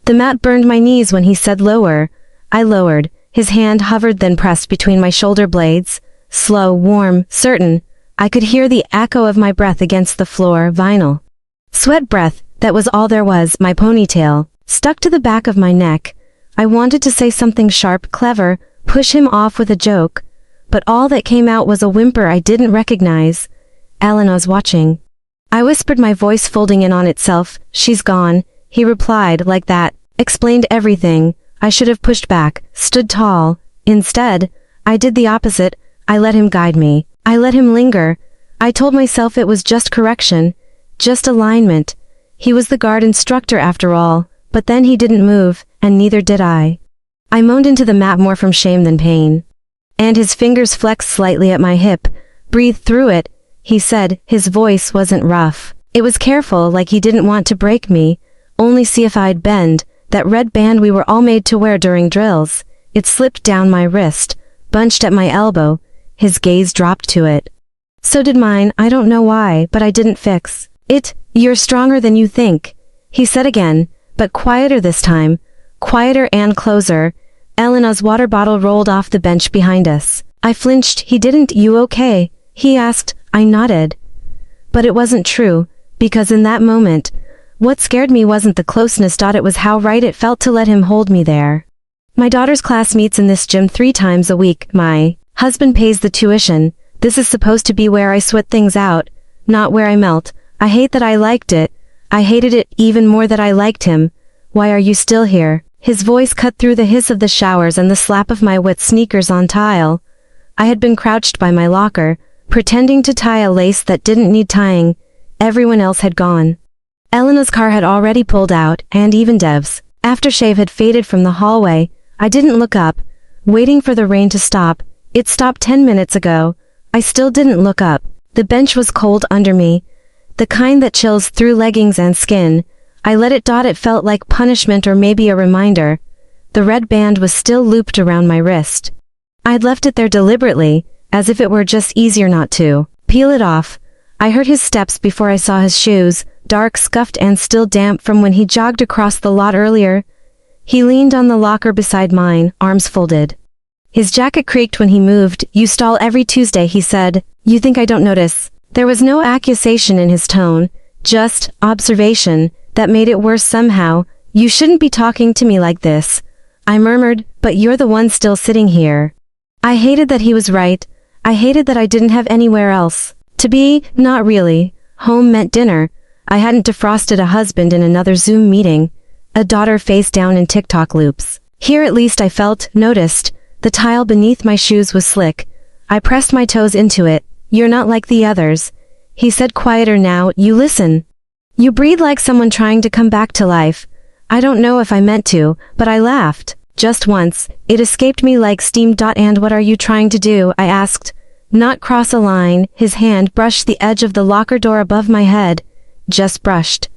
The mat burned my knees when he said lower. I lowered. His hand hovered then pressed between my shoulder blades. Slow, warm, certain. I could hear the echo of my breath against the floor vinyl. Sweat breath, that was all there was. My ponytail stuck to the back of my neck. I wanted to say something sharp, clever, push him off with a joke, but all that came out was a whimper I didn't recognize. Elena's watching. I whispered, my voice folding in on itself. She's gone. He replied like that, explained everything. I should have pushed back, stood tall. Instead, I did the opposite. I let him guide me. I let him linger. I told myself it was just correction, just alignment. He was the guard instructor after all, but then he didn't move, and neither did I. I moaned into the mat more from shame than pain. And his fingers flexed slightly at my hip. Breathe through it, he said. His voice wasn't rough. It was careful, like he didn't want to break me. Only see if I'd bend. That red band we were all made to wear during drills. It slipped down my wrist, bunched at my elbow. His gaze dropped to it. So did mine. I don't know why, but I didn't fix it. You're stronger than you think, he said again, but quieter this time. Quieter and closer. Elena's water bottle rolled off the bench behind us. I flinched. He didn't. You okay? He asked. I nodded. But it wasn't true, because in that moment, what scared me wasn't the closeness. It was how right it felt to let him hold me there. My daughter's class meets in this gym 3 times a week. My husband pays the tuition. This is supposed to be where I sweat things out, not where I melt. I hate that I liked it. I hated it even more that I liked him. Why are you still here? His voice cut through the hiss of the showers and the slap of my wet sneakers on tile. I had been crouched by my locker, pretending to tie a lace that didn't need tying. Everyone else had gone. Elena's car had already pulled out, and even Dev's aftershave had faded from the hallway. I didn't look up, waiting for the rain to stop. It stopped 10 minutes ago. I still didn't look up. The bench was cold under me, the kind that chills through leggings and skin. I let it. It felt like punishment or maybe a reminder. The red band was still looped around my wrist. I'd left it there deliberately, as if it were just easier not to peel it off. I heard his steps before I saw his shoes, dark, scuffed and still damp from when he jogged across the lot earlier. He leaned on the locker beside mine, arms folded. His jacket creaked when he moved. You stall every Tuesday, he said. You think I don't notice? There was no accusation in his tone, just observation. That made it worse somehow. You shouldn't be talking to me like this, I murmured, but you're the one still sitting here. I hated that he was right. I hated that I didn't have anywhere else to be. Not really. Home meant dinner. I hadn't defrosted a husband in another Zoom meeting. A daughter face down in TikTok loops. Here at least I felt, noticed. The tile beneath my shoes was slick. I pressed my toes into it. You're not like the others, he said, quieter now. You listen. You breathe like someone trying to come back to life. I don't know if I meant to, but I laughed. Just once. It escaped me like steam. And what are you trying to do? I asked. Not cross a line. His hand brushed the edge of the locker door above my head. Just brushed.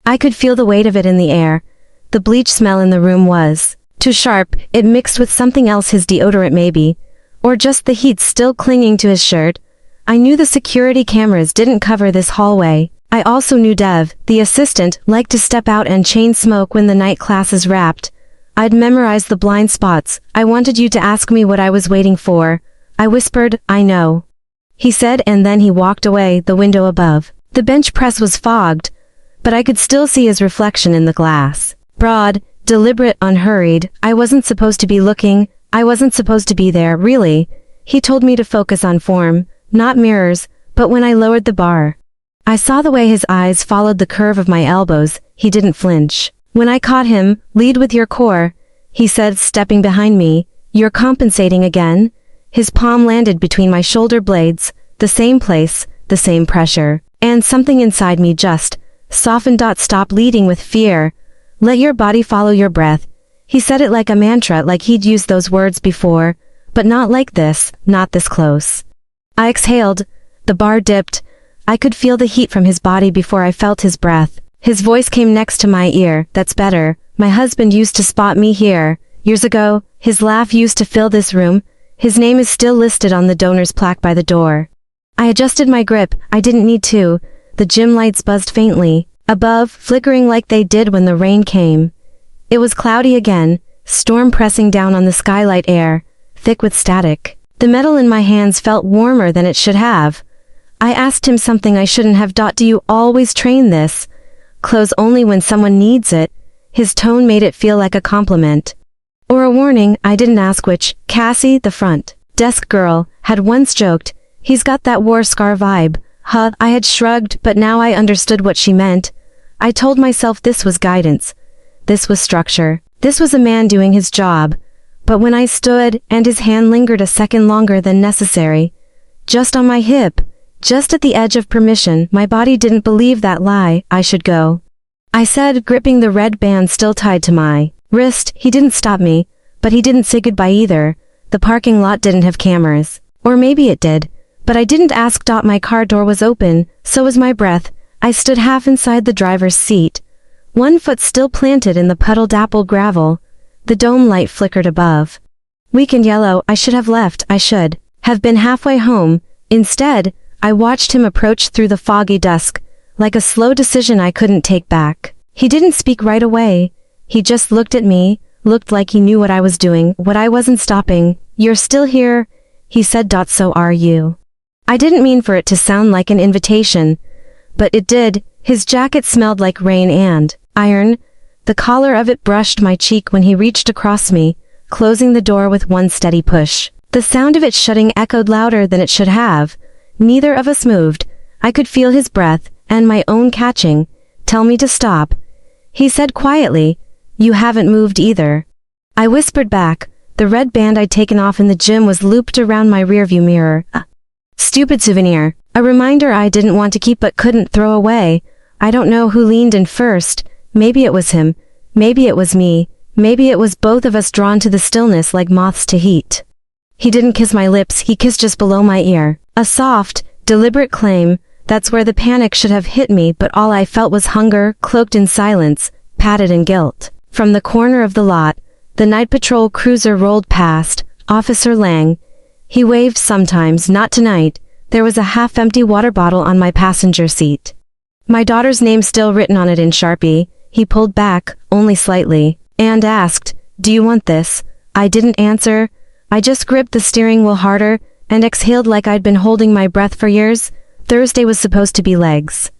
I could feel the weight of it in the air. The bleach smell in the room was too sharp. It mixed with something else, his deodorant maybe. Or just the heat still clinging to his shirt. I knew the security cameras didn't cover this hallway. I also knew Dev, the assistant, liked to step out and chain smoke when the night classes wrapped. I'd memorized the blind spots. I wanted you to ask me what I was waiting for. I whispered, I know. He said, and then he walked away. The window above the bench press was fogged, but I could still see his reflection in the glass. Broad, deliberate, unhurried. I wasn't supposed to be looking. I wasn't supposed to be there, really. He told me to focus on form, not mirrors, but when I lowered the bar, I saw the way his eyes followed the curve of my elbows. He didn't flinch. When I caught him, lead with your core, he said, stepping behind me. You're compensating again? His palm landed between my shoulder blades, the same place, the same pressure. And something inside me just softened. Stop leading with fear. Let your body follow your breath. He said it like a mantra, like he'd used those words before, but not like this, not this close. I exhaled. The bar dipped. I could feel the heat from his body before I felt his breath. His voice came next to my ear. That's better. My husband used to spot me here. Years ago, his laugh used to fill this room. His name is still listed on the donor's plaque by the door. I adjusted my grip. I didn't need to. The gym lights buzzed faintly above, flickering like they did when the rain came. It was cloudy again, storm pressing down on the skylight air, thick with static. The metal in my hands felt warmer than it should have. I asked him something I shouldn't have. Do you always train this? Close only when someone needs it. His tone made it feel like a compliment. Or a warning, I didn't ask which. Cassie, the front desk girl, had once joked, "He's got that war scar vibe." I had shrugged, but now I understood what she meant. I told myself this was guidance. This was structure. This was a man doing his job. But when I stood, and his hand lingered a second longer than necessary, just on my hip, just at the edge of permission, my body didn't believe that lie. I should go. I said, gripping the red band still tied to my wrist. He didn't stop me, but he didn't say goodbye either. The parking lot didn't have cameras. Or maybe it did. But I didn't ask. My car door was open, so was my breath. I stood half inside the driver's seat, one foot still planted in the puddle-dappled gravel. The dome light flickered above. Weak and yellow. I should have left. I should have been halfway home. Instead, I watched him approach through the foggy dusk, like a slow decision I couldn't take back. He didn't speak right away. He just looked at me, looked like he knew what I was doing, what I wasn't stopping. "You're still here," he said. "So are you." I didn't mean for it to sound like an invitation, but it did. His jacket smelled like rain and iron. The collar of it brushed my cheek when he reached across me, closing the door with one steady push. The sound of it shutting echoed louder than it should have. Neither of us moved. I could feel his breath, and my own catching. "Tell me to stop," he said quietly. "You haven't moved either." I whispered back. The red band I'd taken off in the gym was looped around my rearview mirror. A stupid souvenir. A reminder I didn't want to keep but couldn't throw away. I don't know who leaned in first. Maybe it was him. Maybe it was me. Maybe it was both of us drawn to the stillness like moths to heat. He didn't kiss my lips. He kissed just below my ear. A soft, deliberate claim. That's where the panic should have hit me, but all I felt was hunger, cloaked in silence, padded in guilt. From the corner of the lot, the night patrol cruiser rolled past. Officer Lang. He waved sometimes. Not tonight. There was a half-empty water bottle on my passenger seat. My daughter's name still written on it in Sharpie. He pulled back, only slightly, and asked, "Do you want this?" I didn't answer. I just gripped the steering wheel harder, and exhaled like I'd been holding my breath for years. Thursday was supposed to be legs.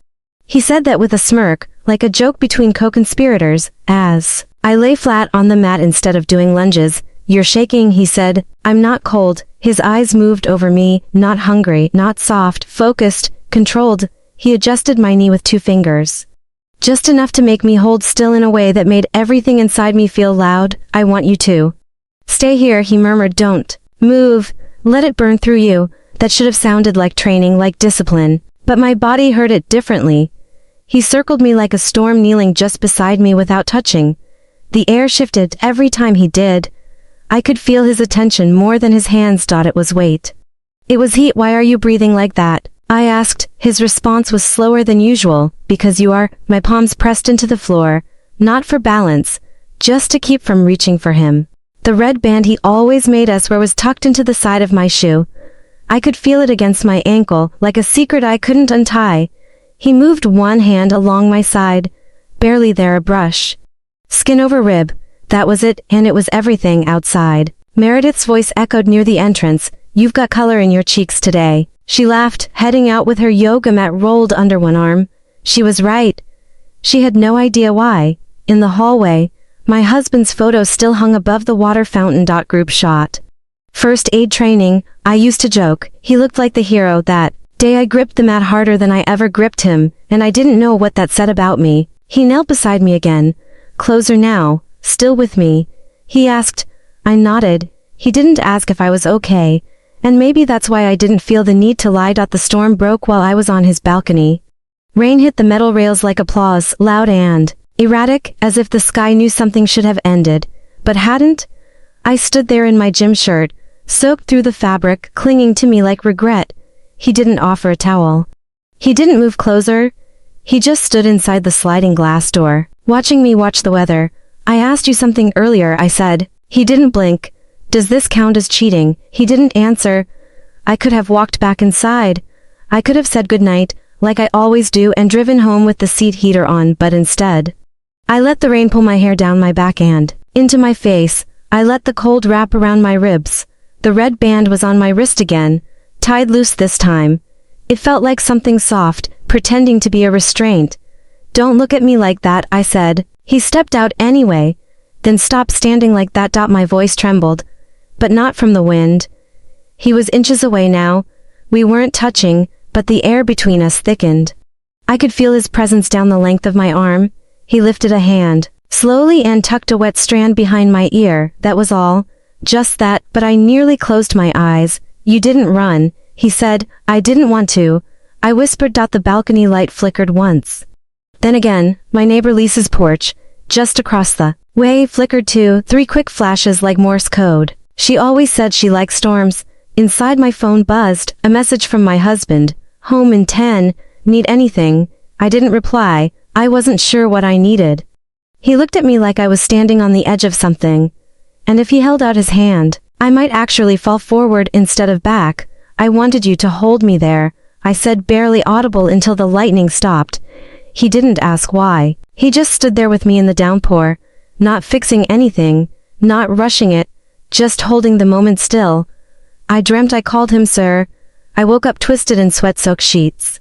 He said that with a smirk, like a joke between co-conspirators, as I lay flat on the mat instead of doing lunges. "You're shaking," he said. "I'm not cold." His eyes moved over me, not hungry, not soft, focused, controlled. He adjusted my knee with 2 fingers. Just enough to make me hold still in a way that made everything inside me feel loud. "I want you to stay here," he murmured. "Don't move. Let it burn through you." That should have sounded like training, like discipline. But my body heard it differently. He circled me like a storm, kneeling just beside me without touching. The air shifted every time he did. I could feel his attention more than his hands. It was weight. It was heat. "Why are you breathing like that?" I asked. His response was slower than usual. "Because you are." My palms pressed into the floor, not for balance, just to keep from reaching for him. The red band he always made us wear was tucked into the side of my shoe. I could feel it against my ankle, like a secret I couldn't untie. He moved one hand along my side. Barely there, a brush. Skin over rib. That was it, and it was everything outside. Meredith's voice echoed near the entrance. "You've got color in your cheeks today." She laughed, heading out with her yoga mat rolled under one arm. She was right. She had no idea why. In the hallway, my husband's photo still hung above the water fountain. Group shot. First aid training, I used to joke. He looked like the hero. That day I gripped the mat harder than I ever gripped him, and I didn't know what that said about me. He knelt beside me again. Closer now, still with me. He asked. I nodded. He didn't ask if I was okay, and maybe that's why I didn't feel the need to lie. The storm broke while I was on his balcony. Rain hit the metal rails like applause, loud and erratic, as if the sky knew something should have ended, but hadn't. I stood there in my gym shirt, soaked through the fabric, clinging to me like regret. He didn't offer a towel. He didn't move closer. He just stood inside the sliding glass door, watching me watch the weather. I asked you something earlier, I said. He didn't blink. Does this count as cheating? He didn't answer. I could have walked back inside. I could have said goodnight, like I always do, and driven home with the seat heater on, but instead, I let the rain pull my hair down my back and into my face. I let the cold wrap around my ribs. The red band was on my wrist again, tied loose this time. It felt like something soft, pretending to be a restraint. Don't look at me like that, I said. He stepped out anyway. Then stop standing like that. My voice trembled. But not from the wind. He was inches away now. We weren't touching, but the air between us thickened. I could feel his presence down the length of my arm. He lifted a hand, slowly, and tucked a wet strand behind my ear. That was all. Just that, but I nearly closed my eyes. You didn't run, he said. I didn't want to. I whispered. The balcony light flickered once. Then again, my neighbor Lisa's porch, just across the way, flickered too, 3 quick flashes like Morse code. She always said she liked storms. Inside my phone buzzed, a message from my husband. Home in 10, need anything? I didn't reply. I wasn't sure what I needed. He looked at me like I was standing on the edge of something. And if he held out his hand, I might actually fall forward instead of back. I wanted you to hold me there, I said, barely audible until the lightning stopped. He didn't ask why. He just stood there with me in the downpour, not fixing anything, not rushing it, just holding the moment still. I dreamt I called him sir. I woke up twisted in sweat-soaked sheets.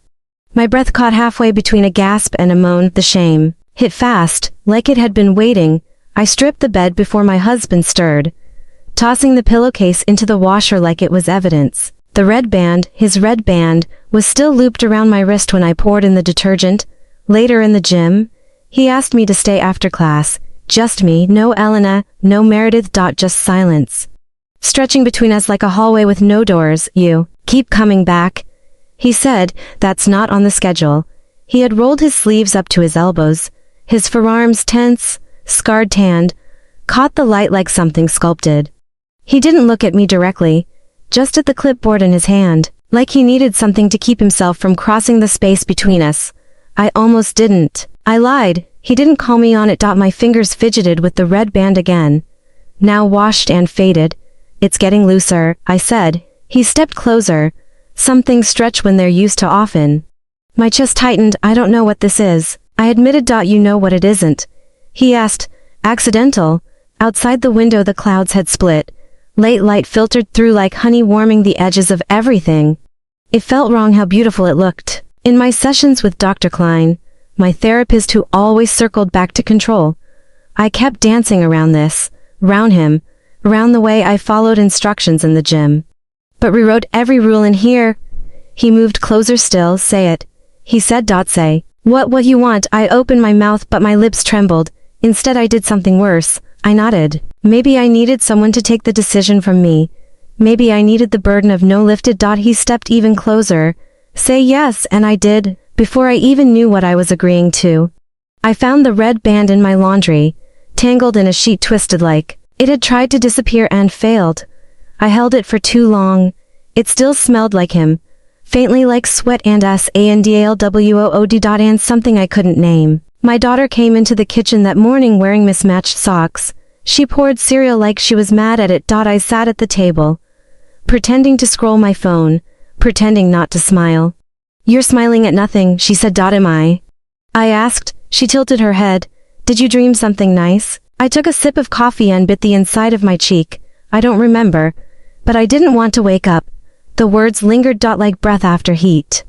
My breath caught halfway between a gasp and a moan. The shame hit fast, like it had been waiting. I stripped the bed before my husband stirred, tossing the pillowcase into the washer like it was evidence. The red band, his red band, was still looped around my wrist when I poured in the detergent. Later in the gym, he asked me to stay after class. Just me, no Elena, no Meredith. Just silence. Stretching between us like a hallway with no doors. You keep coming back, he said. That's not on the schedule. He had rolled his sleeves up to his elbows, his forearms tense, scarred, tanned, caught the light like something sculpted. He didn't look at me directly, just at the clipboard in his hand, like he needed something to keep himself from crossing the space between us. I almost didn't. I lied. He didn't call me on it. My fingers fidgeted with the red band again, now washed and faded. It's getting looser, I said. He stepped closer. Some things stretch when they're used to often. My chest tightened. I don't know what this is, I admitted. You know what it isn't? He asked. Accidental. Outside the window the clouds had split. Late light filtered through like honey, warming the edges of everything. It felt wrong how beautiful it looked. In my sessions with Dr. Klein, my therapist who always circled back to control, I kept dancing around this, round him, around the way I followed instructions in the gym. But rewrote every rule in here. He moved closer still. Say it, he said. Say, what you want? I opened my mouth but my lips trembled. Instead I did something worse. I nodded. Maybe I needed someone to take the decision from me. Maybe I needed the burden of no lifted. He stepped even closer. Say yes, and I did, before I even knew what I was agreeing to. I found the red band in my laundry, tangled in a sheet, twisted like it had tried to disappear and failed. I held it for too long. It still smelled like him, faintly like sweat and sandalwood and something I couldn't name. My daughter came into the kitchen that morning wearing mismatched socks. She poured cereal like she was mad at it. I sat at the table, pretending to scroll my phone, pretending not to smile. You're smiling at nothing, she said. Am I? I asked. She tilted her head. Did you dream something nice? I took a sip of coffee and bit the inside of my cheek. I don't remember, but I didn't want to wake up. The words lingered. Like breath after heat.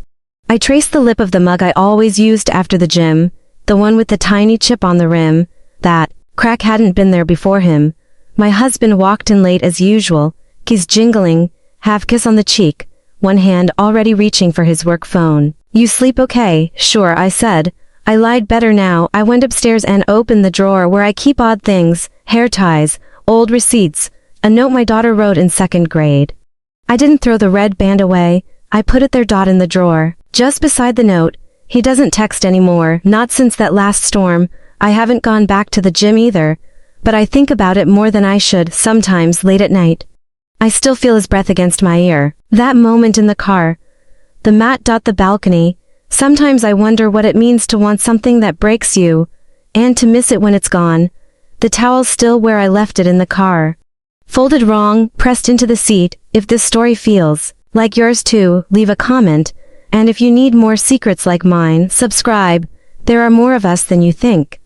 I traced the lip of the mug I always used after the gym, the one with the tiny chip on the rim. That crack hadn't been there before him. My husband walked in late as usual, keys jingling, half kiss on the cheek, one hand already reaching for his work phone. You sleep okay? Sure, I said. I lied better now. I went upstairs and opened the drawer where I keep odd things, hair ties, old receipts, a note my daughter wrote in 2nd grade. I didn't throw the red band away. I put it there. In the drawer, just beside the note. He doesn't text anymore, not since that last storm. I haven't gone back to the gym either, but I think about it more than I should, sometimes late at night. I still feel his breath against my ear. That moment in the car. The mat. The balcony. Sometimes I wonder what it means to want something that breaks you, and to miss it when it's gone. The towel's still where I left it in the car. Folded wrong, pressed into the seat. If this story feels like yours too, leave a comment. And if you need more secrets like mine, subscribe. There are more of us than you think.